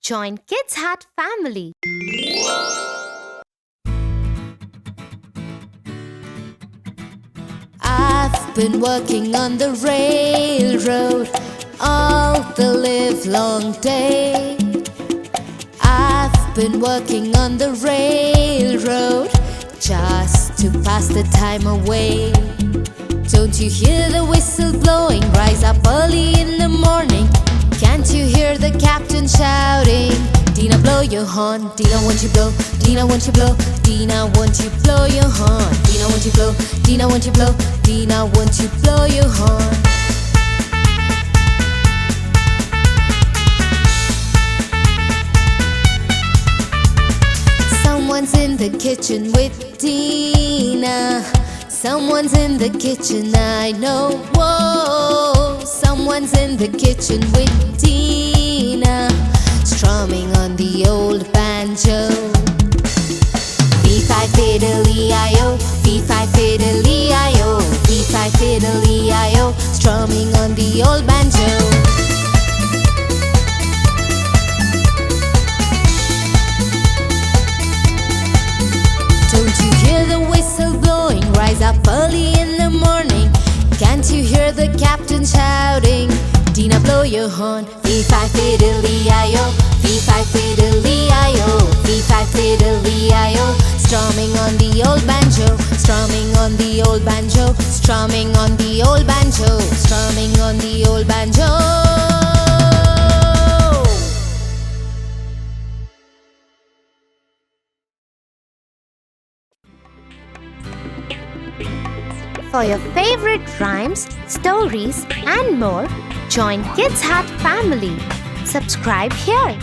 Join Kids Hat family. I've been working on the railroad all the livelong day. I've been working on the railroad just to pass the time away. Don't you hear the whistle blowing? Rise up early in the morning. Can't you hear the captain shouting? Dina, blow your horn. Dina, won't you blow? Dina, won't you blow? Dina, won't you blow your horn? Dina, won't you blow? Dina, won't you blow? Dina, won't you blow your horn? Someone's in the kitchen with Dina. Someone's in the kitchen, I know. Whoa, someone's in the kitchen with Dina, strumming on the old banjo. Fee-fi fiddle-ee-I-O, fee-fi fiddle-ee-I-O, fee-fi fiddle-ee-I-O, strumming on the old banjo. Don't you hear the whistle blowing? Rise up early in the morning. Can't you hear the captain shouting? Dina, blow your horn. Fee-fi fiddle-ee-I-O, fee-fi fiddle-ee-I-O, fee-fi fiddle-ee-I-O, strumming on the old banjo, strumming on the old banjo, strumming on the old banjo, strumming on the old banjo. For your favorite rhymes, stories, and more, join Kids Hat family. Subscribe here.